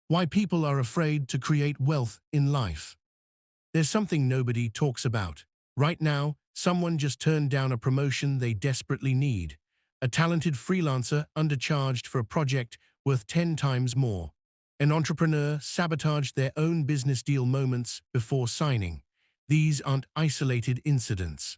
Why people are afraid to create wealth in life. There's something nobody talks about. Right now, someone just turned down a promotion they desperately need. A talented freelancer undercharged for a project worth 10 times more. An entrepreneur sabotaged their own business deal moments before signing. These aren't isolated incidents.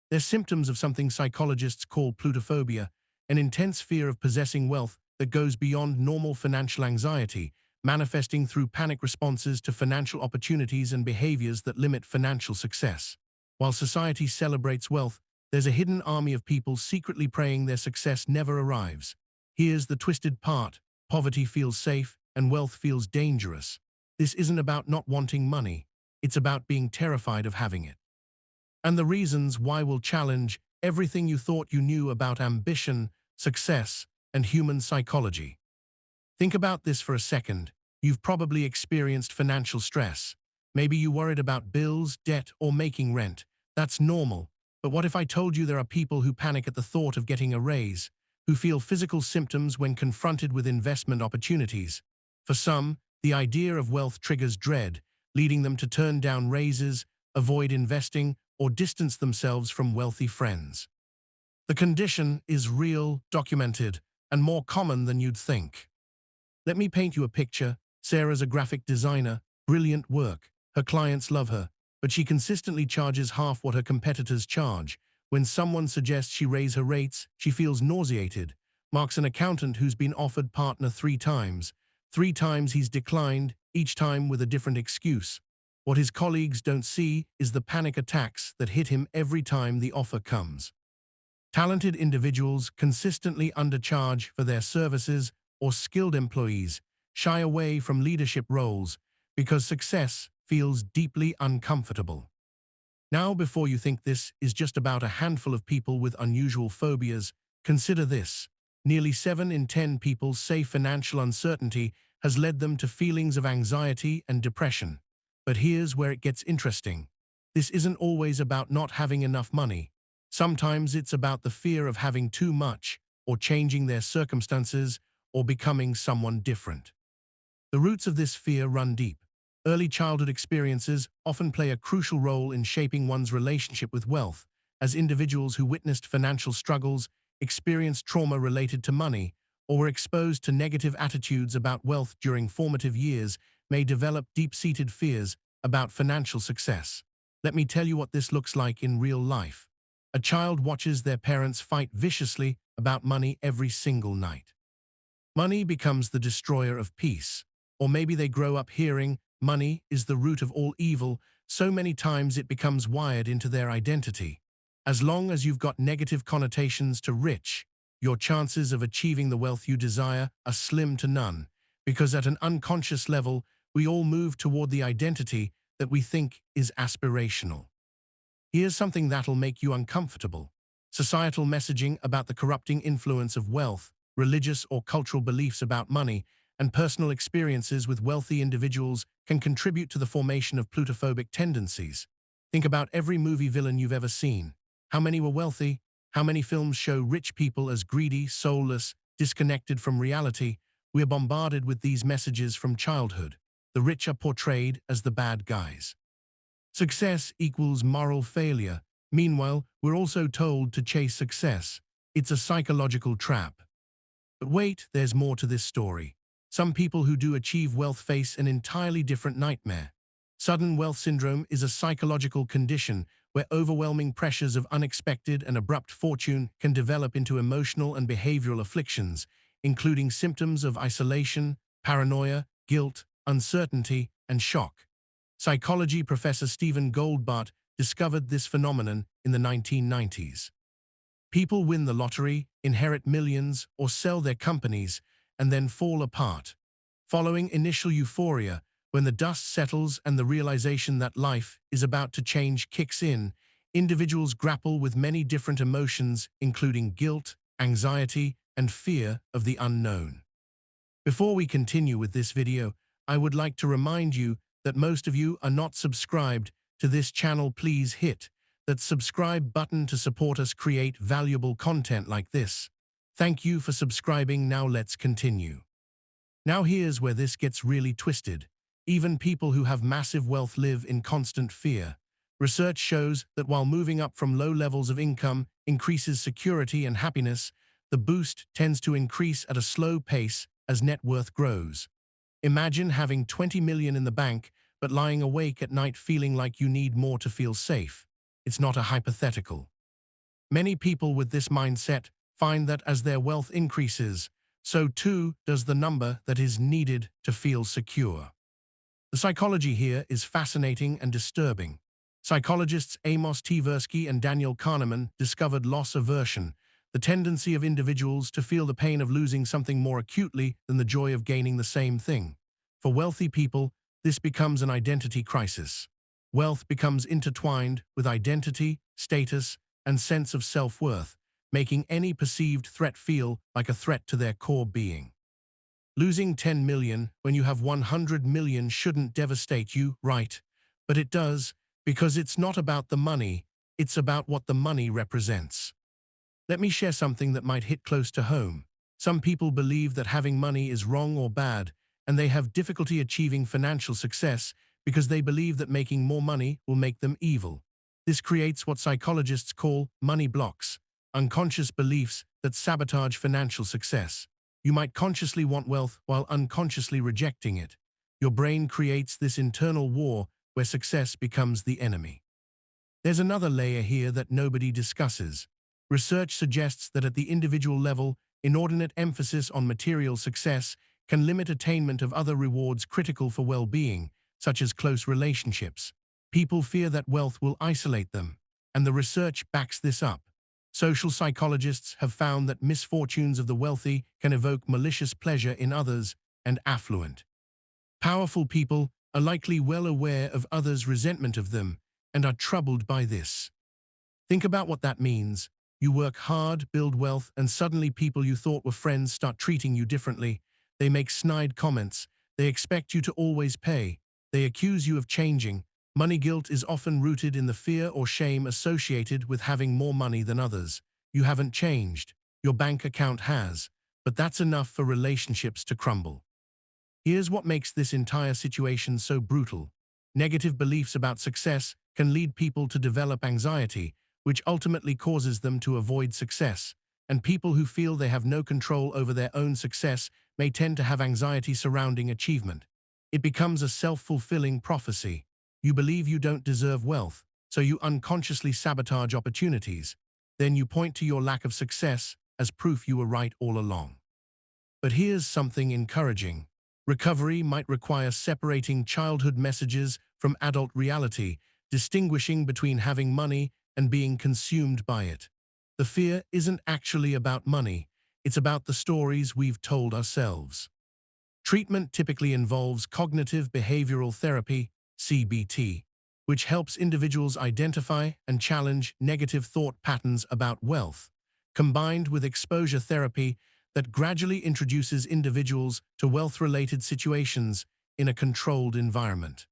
They're symptoms of something psychologists call plutophobia, an intense fear of possessing wealth that goes beyond normal financial anxiety, manifesting through panic responses to financial opportunities and behaviors that limit financial success. While society celebrates wealth, there's a hidden army of people secretly praying their success never arrives. Here's the twisted part: poverty feels safe and wealth feels dangerous. This isn't about not wanting money, it's about being terrified of having it. And the reasons why will challenge everything you thought you knew about ambition, success, and human psychology. Think about this for a second. You've probably experienced financial stress. Maybe you worried about bills, debt, or making rent. That's normal. But what if I told you there are people who panic at the thought of getting a raise, who feel physical symptoms when confronted with investment opportunities? For some, the idea of wealth triggers dread, leading them to turn down raises, avoid investing, or distance themselves from wealthy friends. The condition is real, documented, and more common than you'd think. Let me paint you a picture. Sarah's a graphic designer, brilliant work. Her clients love her, but she consistently charges half what her competitors charge. When someone suggests she raise her rates, she feels nauseated. Mark's an accountant who's been offered partner 3 times. 3 times he's declined, each time with a different excuse. What his colleagues don't see is the panic attacks that hit him every time the offer comes. Talented individuals consistently undercharge for their services, or skilled employees shy away from leadership roles because success feels deeply uncomfortable. Now, before you think this is just about a handful of people with unusual phobias, consider this. Nearly 7 in 10 people say financial uncertainty has led them to feelings of anxiety and depression. But here's where it gets interesting. This isn't always about not having enough money. Sometimes it's about the fear of having too much, or changing their circumstances, or becoming someone different. The roots of this fear run deep. Early childhood experiences often play a crucial role in shaping one's relationship with wealth, as individuals who witnessed financial struggles, experienced trauma related to money, or were exposed to negative attitudes about wealth during formative years may develop deep-seated fears about financial success. Let me tell you what this looks like in real life. A child watches their parents fight viciously about money every single night. Money becomes the destroyer of peace. Or maybe they grow up hearing, money is the root of all evil, so many times it becomes wired into their identity. As long as you've got negative connotations to rich, your chances of achieving the wealth you desire are slim to none, because at an unconscious level, we all move toward the identity that we think is aspirational. Here's something that'll make you uncomfortable. Societal messaging about the corrupting influence of wealth, religious or cultural beliefs about money, and personal experiences with wealthy individuals can contribute to the formation of plutophobic tendencies. Think about every movie villain you've ever seen. How many were wealthy? How many films show rich people as greedy, soulless, disconnected from reality? We're bombarded with these messages from childhood. The rich are portrayed as the bad guys. Success equals moral failure. Meanwhile, we're also told to chase success. It's a psychological trap. But wait, there's more to this story. Some people who do achieve wealth face an entirely different nightmare. Sudden wealth syndrome is a psychological condition where overwhelming pressures of unexpected and abrupt fortune can develop into emotional and behavioral afflictions, including symptoms of isolation, paranoia, guilt, uncertainty, and shock. Psychology professor Stephen Goldbart discovered this phenomenon in the 1990s. People win the lottery, inherit millions, or sell their companies, and then fall apart. Following initial euphoria, when the dust settles and the realization that life is about to change kicks in, individuals grapple with many different emotions, including guilt, anxiety, and fear of the unknown. Before we continue with this video, I would like to remind you that most of you are not subscribed to this channel. Please hit that subscribe button to support us create valuable content like this. Thank you for subscribing. Now let's continue. Now here's where this gets really twisted. Even people who have massive wealth live in constant fear. Research shows that while moving up from low levels of income increases security and happiness, the boost tends to increase at a slow pace as net worth grows. Imagine having 20 million in the bank, but lying awake at night feeling like you need more to feel safe. It's not a hypothetical. Many people with this mindset find that as their wealth increases, so too does the number that is needed to feel secure. The psychology here is fascinating and disturbing. Psychologists Amos Tversky and Daniel Kahneman discovered loss aversion, the tendency of individuals to feel the pain of losing something more acutely than the joy of gaining the same thing. For wealthy people, this becomes an identity crisis. Wealth becomes intertwined with identity, status, and sense of self-worth, making any perceived threat feel like a threat to their core being. Losing 10 million when you have 100 million shouldn't devastate you, right? But it does, because it's not about the money, it's about what the money represents. Let me share something that might hit close to home. Some people believe that having money is wrong or bad, and they have difficulty achieving financial success because they believe that making more money will make them evil. This creates what psychologists call money blocks, unconscious beliefs that sabotage financial success. You might consciously want wealth while unconsciously rejecting it. Your brain creates this internal war where success becomes the enemy. There's another layer here that nobody discusses. Research suggests that at the individual level, inordinate emphasis on material success can limit attainment of other rewards critical for well-being, such as close relationships. People fear that wealth will isolate them, and the research backs this up. Social psychologists have found that misfortunes of the wealthy can evoke malicious pleasure in others and affluent. Powerful people are likely well aware of others' resentment of them and are troubled by this. Think about what that means. You work hard, build wealth, and suddenly people you thought were friends start treating you differently. They make snide comments. They expect you to always pay. They accuse you of changing. Money guilt is often rooted in the fear or shame associated with having more money than others. You haven't changed. Your bank account has. But that's enough for relationships to crumble. Here's what makes this entire situation so brutal. Negative beliefs about success can lead people to develop anxiety, which ultimately causes them to avoid success. And people who feel they have no control over their own success may tend to have anxiety surrounding achievement. It becomes a self-fulfilling prophecy. You believe you don't deserve wealth, so you unconsciously sabotage opportunities. Then you point to your lack of success as proof you were right all along. But here's something encouraging. Recovery might require separating childhood messages from adult reality, distinguishing between having money and being consumed by it. The fear isn't actually about money, it's about the stories we've told ourselves. Treatment typically involves cognitive behavioral therapy, CBT, which helps individuals identify and challenge negative thought patterns about wealth, combined with exposure therapy that gradually introduces individuals to wealth-related situations in a controlled environment.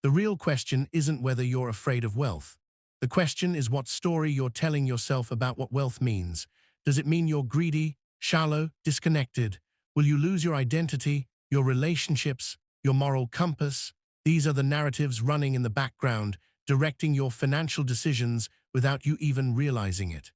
The real question isn't whether you're afraid of wealth. The question is what story you're telling yourself about what wealth means. Does it mean you're greedy, shallow, disconnected? Will you lose your identity, your relationships, your moral compass? These are the narratives running in the background, directing your financial decisions without you even realizing it.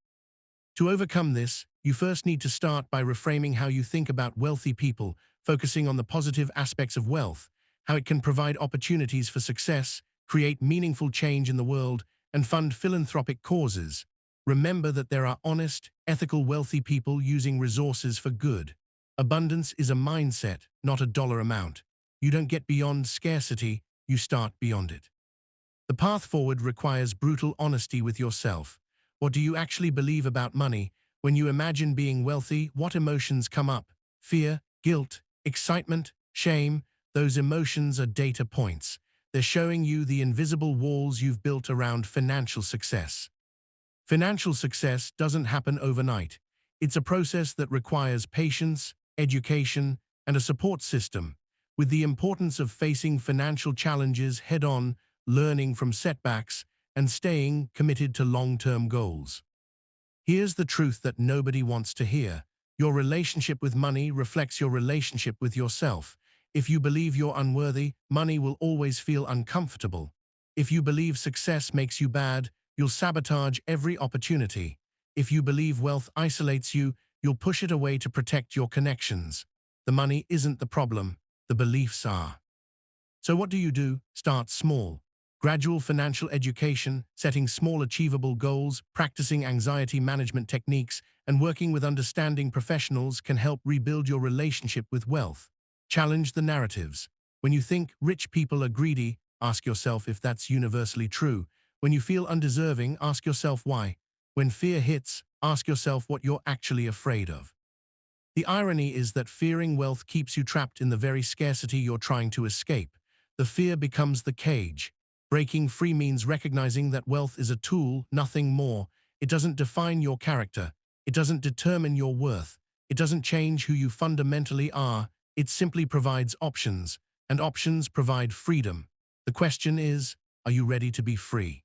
To overcome this, you first need to start by reframing how you think about wealthy people, focusing on the positive aspects of wealth, how it can provide opportunities for success, create meaningful change in the world, and fund philanthropic causes. Remember that there are honest, ethical, wealthy people using resources for good. Abundance is a mindset, not a dollar amount. You don't get beyond scarcity, you start beyond it. The path forward requires brutal honesty with yourself. What do you actually believe about money? When you imagine being wealthy, what emotions come up? Fear, guilt, excitement, shame? Those emotions are data points. They're showing you the invisible walls you've built around financial success. Financial success doesn't happen overnight. It's a process that requires patience, education, and a support system, with the importance of facing financial challenges head-on, learning from setbacks, and staying committed to long-term goals. Here's the truth that nobody wants to hear. Your relationship with money reflects your relationship with yourself. If you believe you're unworthy, money will always feel uncomfortable. If you believe success makes you bad, you'll sabotage every opportunity. If you believe wealth isolates you, you'll push it away to protect your connections. The money isn't the problem, the beliefs are. So what do? Start small. Gradual financial education, setting small achievable goals, practicing anxiety management techniques, and working with understanding professionals can help rebuild your relationship with wealth. Challenge the narratives. When you think rich people are greedy, ask yourself if that's universally true. When you feel undeserving, ask yourself why. When fear hits, ask yourself what you're actually afraid of. The irony is that fearing wealth keeps you trapped in the very scarcity you're trying to escape. The fear becomes the cage. Breaking free means recognizing that wealth is a tool, nothing more. It doesn't define your character. It doesn't determine your worth. It doesn't change who you fundamentally are. It simply provides options, and options provide freedom. The question is, are you ready to be free?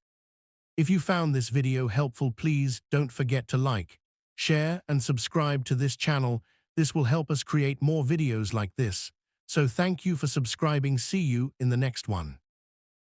If you found this video helpful, please don't forget to like, share, and subscribe to this channel. This will help us create more videos like this. So thank you for subscribing. See you in the next one.